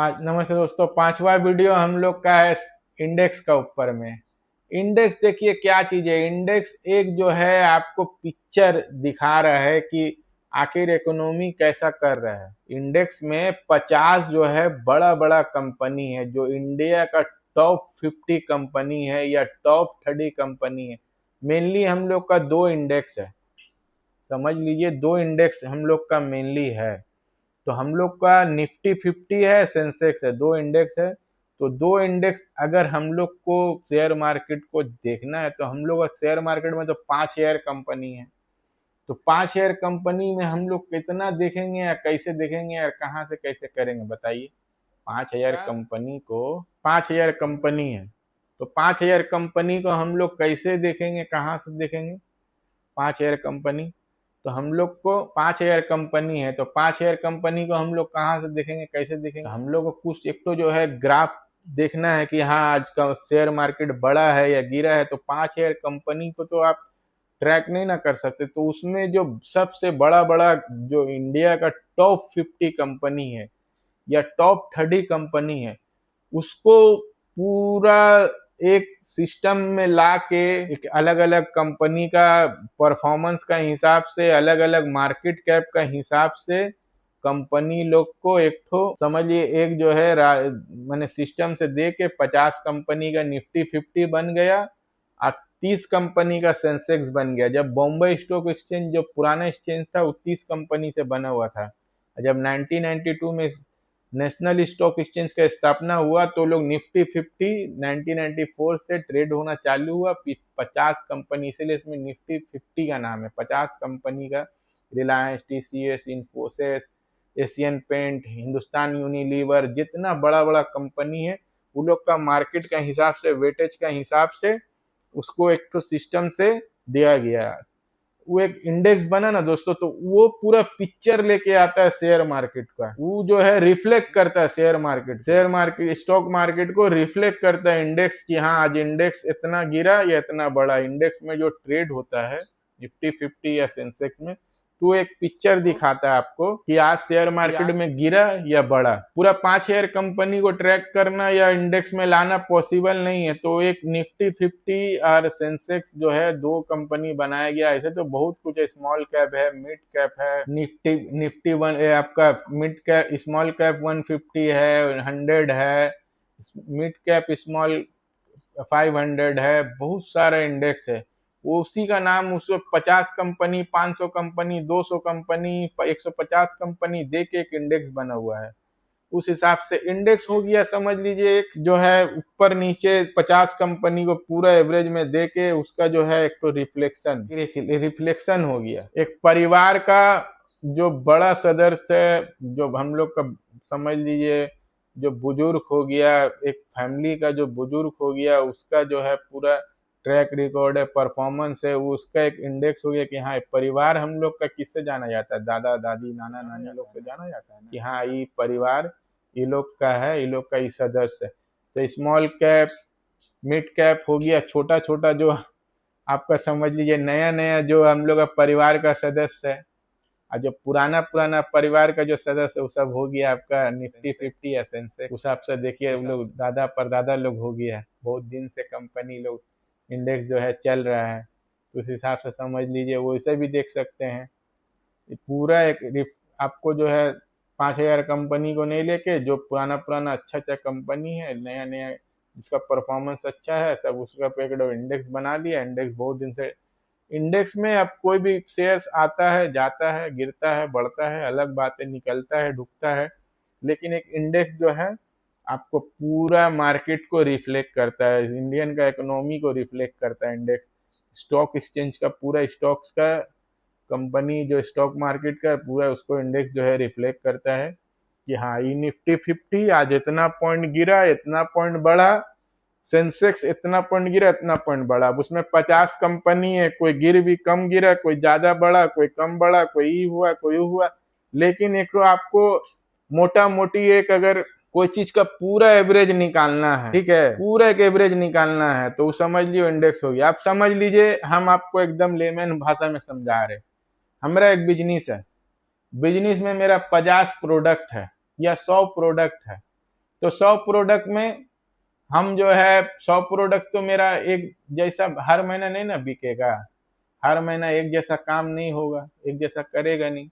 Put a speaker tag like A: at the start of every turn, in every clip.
A: आज नमस्ते दोस्तों, पांचवा वीडियो हम लोग का है इंडेक्स का ऊपर में। इंडेक्स देखिए क्या चीज है। इंडेक्स एक जो है आपको पिक्चर दिखा रहा है कि आखिर इकोनॉमी कैसा कर रहा है। इंडेक्स में 50 जो है बड़ा बड़ा कंपनी है, जो इंडिया का टॉप 50 कंपनी है या टॉप 30 कंपनी है। मेनली हम लोग का दो इंडेक्स है, समझ लीजिए दो इंडेक्स हम लोग का मेनली है। तो हम लोग का निफ्टी 50 है, सेंसेक्स है, दो इंडेक्स है। तो दो इंडेक्स अगर हम लोग को शेयर मार्केट को देखना है तो हम लोग शेयर मार्केट में तो 5 शेयर कंपनी है। तो 5 शेयर कंपनी में हम लोग कितना देखेंगे या कैसे देखेंगे या कहाँ से कैसे करेंगे बताइए। 5 शेयर कंपनी को 5 शेयर कंपनी है, तो 5 शेयर कंपनी को हम लोग कैसे देखेंगे, कहाँ से देखेंगे। 5 शेयर कंपनी, तो हम लोग को 5 शेयर कंपनी है, तो 5 शेयर कंपनी को हम लोग कहाँ से देखेंगे, कैसे देखेंगे। तो हम लोग को कुछ एक तो जो है ग्राफ देखना है कि हाँ आज का शेयर मार्केट बढ़ा है या गिरा है। तो 5 शेयर कंपनी को तो आप ट्रैक नहीं ना कर सकते। तो उसमें जो सबसे बड़ा बड़ा जो इंडिया का टॉप 50 कंपनी है या टॉप 30 कंपनी है, उसको पूरा एक सिस्टम में ला के एक अलग अलग कंपनी का परफॉर्मेंस का हिसाब से, अलग अलग मार्केट कैप का हिसाब से कंपनी लोग को एक ठो समझिए एक जो है मैंने सिस्टम से दे के 50 कंपनी का निफ्टी 50 बन गया और 30 कंपनी का सेंसेक्स बन गया। जब बॉम्बे स्टॉक एक्सचेंज जो पुराना एक्सचेंज था वो 30 कंपनी से बना हुआ था। जब 1992 में नेशनल स्टॉक एक्सचेंज का स्थापना हुआ तो लोग निफ्टी 50 1994 से ट्रेड होना चालू हुआ 50 कंपनी, इसीलिए इसमें निफ्टी 50 का नाम है। 50 कंपनी का Reliance, TCS, Infosys, Asian paint, Hindustan Unilever, जितना बड़ा बड़ा कंपनी है वो लोग का मार्केट का हिसाब से, वेटेज का हिसाब से उसको एक तो सिस्टम से दिया गया। वो एक इंडेक्स बना ना दोस्तों, तो वो पूरा पिक्चर लेके आता है शेयर मार्केट का। वो जो है रिफ्लेक्ट करता है शेयर मार्केट स्टॉक मार्केट को रिफ्लेक्ट करता है इंडेक्स की हाँ आज इंडेक्स इतना गिरा या इतना बड़ा। इंडेक्स में जो ट्रेड होता है निफ्टी 50 या सेंसेक्स में, तो एक पिक्चर दिखाता है आपको कि आज शेयर मार्केट में गिरा या बढ़ा। पूरा 5 शेयर कंपनी को ट्रैक करना या इंडेक्स में लाना पॉसिबल नहीं है। तो एक निफ्टी 50 और सेंसेक्स जो है दो कंपनी बनाया गया। ऐसे तो बहुत कुछ है, स्मॉल कैप है, मिड कैप है, निफ्टी वन आपका मिड कैप, स्मॉल कैप 150 है, 100 है, मिड कैप स्मॉल 500 है, बहुत सारा इंडेक्स है। वो उसी का नाम उसको 50 कंपनी, 500 कंपनी, 200 कंपनी, 150 कंपनी दे के एक इंडेक्स बना हुआ है। उस हिसाब से इंडेक्स हो गया, समझ लीजिए एक जो है ऊपर नीचे 50 कंपनी को पूरा एवरेज में दे के उसका जो है एक तो रिफ्लेक्शन हो गया। एक परिवार का जो बड़ा सदस्य है, जो हम लोग का समझ लीजिए जो बुजुर्ग हो गया, एक फैमिली का जो बुजुर्ग हो गया, उसका जो है पूरा ट्रैक रिकॉर्ड है, परफॉर्मेंस है, वो उसका एक इंडेक्स हो गया कि हाँ परिवार हम लोग का किससे जाना जाता है, दादा दादी नाना नानी लोग से जाना जाता है कि हाँ ये परिवार ये लोग का है, ये लोग का ये सदस्य है। तो स्मॉल कैप, मिड कैप हो गया, छोटा छोटा जो आपका समझ लीजिए नया नया जो हम लोग का परिवार का सदस्य है। और जो पुराना पुराना परिवार का जो सदस्य वो सब हो गया आपका निफ्टी 50 या सेंसेक्स। उस हिसाब से देखिए हम लोग दादा परदादा लोग हो गया है, बहुत दिन से कंपनी लोग इंडेक्स जो है चल रहा है। तो उस हिसाब से समझ लीजिए वैसे भी देख सकते हैं। पूरा एक आपको जो है 5 शेयर कंपनी को नहीं लेके जो पुराना पुराना अच्छा अच्छा कंपनी है, नया नया जिसका परफॉर्मेंस अच्छा है, सब उसका पे इंडेक्स बना दिया। इंडेक्स बहुत दिन से इंडेक्स में अब कोई भी शेयर्स आता है, जाता है, गिरता है, बढ़ता है, अलग बात है, निकलता है, ढुकता है। लेकिन एक इंडेक्स जो है आपको पूरा मार्केट को रिफ्लेक्ट करता है, इंडियन का इकोनॉमी को रिफ्लेक्ट करता है। इंडेक्स स्टॉक एक्सचेंज का पूरा स्टॉक्स का कंपनी जो स्टॉक मार्केट का पूरा उसको इंडेक्स जो है रिफ्लेक्ट करता है कि हाँ ये निफ्टी 50 आज इतना पॉइंट गिरा, इतना पॉइंट बढ़ा, सेंसेक्स इतना पॉइंट गिरा, इतना पॉइंट बढ़ा। अब उसमें 50 कंपनी है, कोई गिर भी कम गिरा, कोई ज्यादा बढ़ा, कोई कम बढ़ा, कोई हुआ कोई हुआ। लेकिन एक तो आपको मोटा मोटी एक अगर कोई चीज का पूरा एवरेज निकालना है, ठीक है, पूरा एक एवरेज निकालना है तो समझ लियो इंडेक्स हो गया। आप समझ लीजिए हम आपको एकदम लेमैन भाषा में समझा रहे। हमारा एक बिजनेस है, बिजनेस में मेरा 50 प्रोडक्ट है या 100 प्रोडक्ट है। तो 100 प्रोडक्ट में हम जो है 100 प्रोडक्ट तो मेरा एक जैसा हर महीना नहीं ना बिकेगा, हर महीना एक जैसा काम नहीं होगा, एक जैसा करेगा नहीं।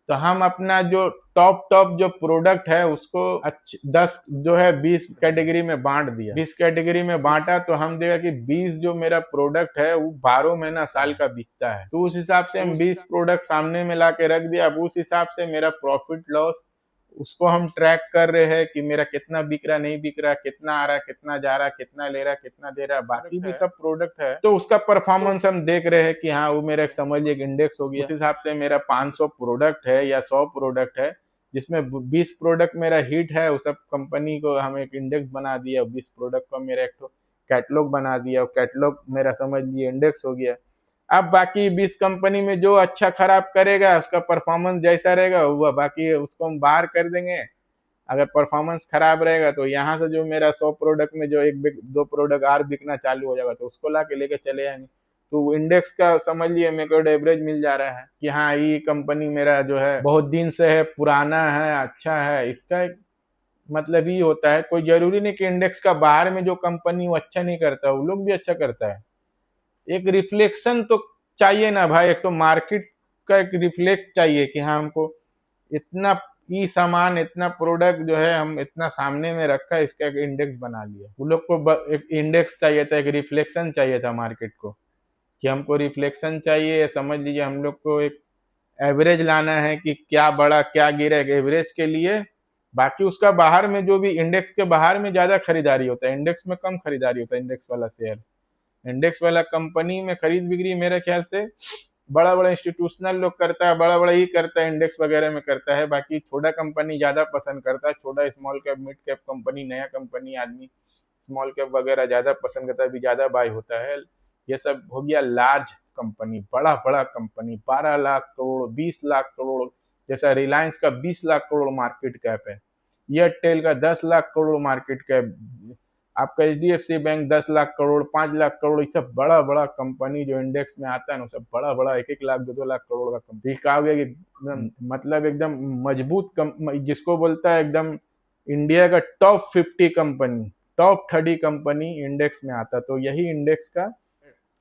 A: तो हम अपना जो टॉप टॉप जो प्रोडक्ट है उसको 10 जो है 20 कैटेगरी में बांट दिया। 20 कैटेगरी में बांटा तो हम देखा कि 20 जो मेरा प्रोडक्ट है वो 12 महीना साल का बिकता है। तो उस हिसाब से हम 20 प्रोडक्ट सामने में ला के रख दिया। अब उस हिसाब से मेरा प्रॉफिट लॉस उसको हम ट्रैक कर रहे हैं कि मेरा कितना बिक रहा, नहीं बिक रहा, कितना आ रहा, कितना जा रहा, कितना ले रहा, कितना दे रहा, बाकी भी सब प्रोडक्ट है तो उसका परफॉर्मेंस हम देख रहे हैं कि हाँ वो मेरा समझिए एक इंडेक्स हो गया। उस हिसाब से मेरा 500 प्रोडक्ट है या 100 प्रोडक्ट है जिसमें 20 प्रोडक्ट मेरा हिट है, उस सब कंपनी को हम एक इंडेक्स बना दिया। 20 प्रोडक्ट को मेरा एक कैटलॉग बना दिया, कैटलॉग मेरा समझ लिए इंडेक्स हो गया। अब बाकी 20 कंपनी में जो अच्छा खराब करेगा उसका परफॉर्मेंस जैसा रहेगा हुआ, बाकी उसको हम बाहर कर देंगे। अगर परफॉर्मेंस खराब रहेगा तो यहाँ से जो मेरा 100 प्रोडक्ट में जो एक दो प्रोडक्ट और बिकना चालू हो जाएगा तो उसको ला के लेके चले जाएंगे। तो इंडेक्स का समझ लिए मेरे को एवरेज मिल जा रहा है कि हाँ ये कंपनी मेरा जो है बहुत दिन से है, पुराना है, अच्छा है। इसका एक मतलब ये होता है, कोई जरूरी नहीं कि इंडेक्स का बाहर में जो कंपनी वो अच्छा नहीं करता, वो लोग भी अच्छा करता है। एक रिफ्लेक्शन तो चाहिए ना भाई, एक तो मार्केट का एक रिफ्लेक्ट चाहिए कि हाँ हमको इतना ई सामान, इतना प्रोडक्ट जो है हम इतना सामने में रखा है, इसका एक इंडेक्स बना लिया। वो लोग को एक इंडेक्स चाहिए था, एक रिफ्लेक्शन चाहिए था मार्केट को कि हमको रिफ्लेक्शन चाहिए। समझ लीजिए हम लोग को एक एवरेज लाना है कि क्या बढ़ा क्या गिरा, एक एवरेज के लिए। बाकी उसका बाहर में जो भी इंडेक्स के बाहर में ज्यादा खरीदारी होता है, इंडेक्स में कम खरीदारी होता है। इंडेक्स वाला शेयर, इंडेक्स वाला कंपनी में खरीद बिक्री मेरे ख्याल से बड़ा बड़ा इंस्टीट्यूशनल लोग करता है, बड़ा बड़ा ही करता है, इंडेक्स वगैरह में करता है। बाकी छोटा कंपनी ज्यादा पसंद करता है, छोटा small cap mid cap company, नया कंपनी आदमी स्मॉल कैप वगैरह ज्यादा पसंद करता है, भी ज्यादा बाय होता है। ये सब हो गया लार्ज कंपनी, बड़ा बड़ा कंपनी, 12 लाख करोड़, 20 लाख करोड़। जैसा रिलायंस का 20 लाख करोड़ मार्केट कैप है, एयरटेल का 10 लाख करोड़ मार्केट कैप, आपका एचडीएफसी बैंक 10 लाख करोड़, 5 लाख करोड़। ये सब बड़ा बड़ा कंपनी जो इंडेक्स में आता है ना, सब बड़ा बड़ा 1-1 लाख 2-2 लाख करोड़ का कंपनी। कहा गया कि मतलब एकदम मजबूत जिसको बोलता है एकदम इंडिया का top 50 company, top 30 company index में आता। तो यही इंडेक्स का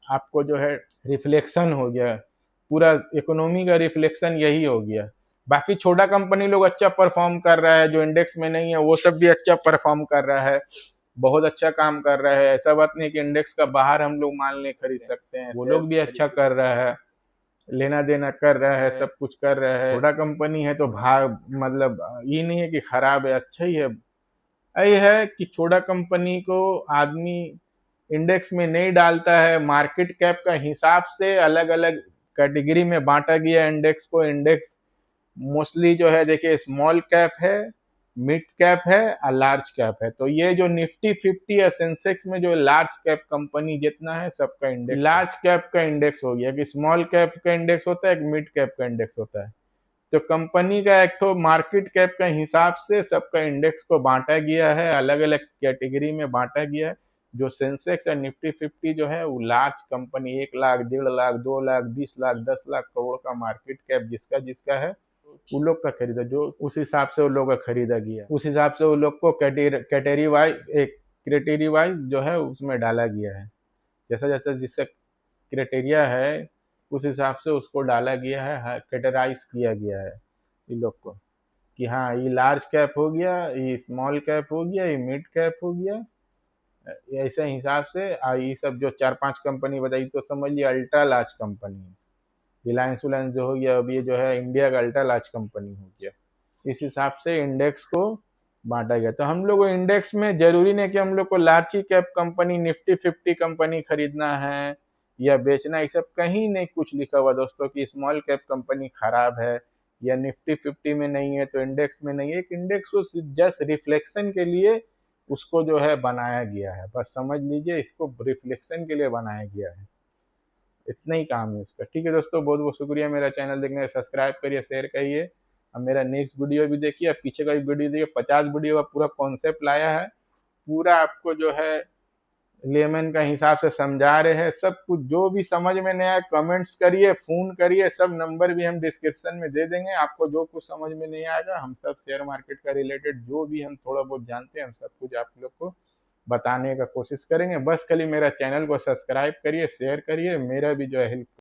A: आपको जो है रिफ्लेक्शन हो गया, पूरा इकोनॉमी का रिफ्लेक्शन यही हो गया। बाकी छोटा कंपनी लोग अच्छा परफॉर्म कर रहा है, जो इंडेक्स में नहीं है वो सब भी अच्छा परफॉर्म कर रहा है, बहुत अच्छा काम कर रहा है। ऐसा बात नहीं कि इंडेक्स का बाहर हम लोग मान ले खरीद सकते हैं, वो लोग भी अच्छा कर रहा है, लेना देना कर रहा है, सब कुछ कर रहा है। छोटा कंपनी है तो भाग मतलब ये नहीं है कि खराब है, अच्छा ही है। ये है कि छोटा कंपनी को आदमी इंडेक्स में नहीं डालता है, मार्केट कैप का हिसाब से अलग अलग कैटेगरी में बांटा गया इंडेक्स को। इंडेक्स मोस्टली जो है देखिए स्मॉल कैप है, मिड कैप है और लार्ज कैप है। तो ये जो निफ्टी 50 या सेंसेक्स में जो लार्ज कैप कंपनी जितना है सबका इंडेक्स, लार्ज कैप का इंडेक्स हो गया। कि स्मॉल कैप का इंडेक्स होता है, एक मिड कैप का इंडेक्स होता है। तो कंपनी का एक तो मार्केट कैप का हिसाब से सबका इंडेक्स को बांटा गया है, अलग अलग कैटेगरी में बांटा गया है। जो सेंसेक्स और निफ्टी 50 जो है वो लार्ज कंपनी, 1 लाख, 1.5 लाख, 2 लाख, 20 लाख, 10 लाख करोड़ का मार्केट कैप जिसका जिसका है वो लोग का खरीदा, जो उस हिसाब से वो लोग का खरीदा गया, उस हिसाब से वो लोग को कैटेगरी वाइज जो है उसमें डाला गया है। जैसा जैसा जिसका क्राइटेरिया है उस हिसाब से उसको डाला गया है, कैटेगराइज किया गया है इन लोग को कि हाँ ये लार्ज कैप हो गया, ये स्मॉल कैप हो गया, ये मिड कैप हो गया। ऐसे हिसाब से ये सब जो 4-5 कंपनी बताई तो समझ लिया अल्ट्रा लार्ज कंपनी है। रिलायंस विलायंस जो हो गया, अब ये जो है इंडिया का अल्ट्रा लार्ज कंपनी हो गया। इस हिसाब से इंडेक्स को बांटा गया। तो हम लोग को इंडेक्स में जरूरी नहीं कि हम लोग को large cap company Nifty 50 company खरीदना है या बेचना, ये सब कहीं नहीं कुछ लिखा हुआ दोस्तों कि स्मॉल कैप कंपनी खराब है या निफ्टी 50 में नहीं है तो इंडेक्स में नहीं है। एक इंडेक्स को जस्ट रिफ्लेक्शन के लिए उसको जो है बनाया गया है, बस समझ लीजिए इसको रिफ्लेक्शन के लिए बनाया गया है, इतना ही काम है इसका। ठीक है दोस्तों, बहुत बहुत शुक्रिया मेरा चैनल देखने का, सब्सक्राइब करिए, शेयर करिए। अब मेरा नेक्स्ट वीडियो भी देखिए, अब पीछे का भी वीडियो देखिए, 50 वीडियो का पूरा कॉन्सेप्ट लाया है, पूरा आपको जो है लेमन का हिसाब से समझा रहे हैं। सब कुछ जो भी समझ में नहीं आया कमेंट्स करिए, फोन करिए, सब नंबर भी हम डिस्क्रिप्शन में दे देंगे। आपको जो कुछ समझ में नहीं आएगा, हम सब शेयर मार्केट का रिलेटेड जो भी हम थोड़ा बहुत जानते हैं, हम सब कुछ आप लोग को बताने का कोशिश करेंगे। बस खाली मेरा चैनल को सब्सक्राइब करिए, शेयर करिए, मेरा भी जो है हेल्प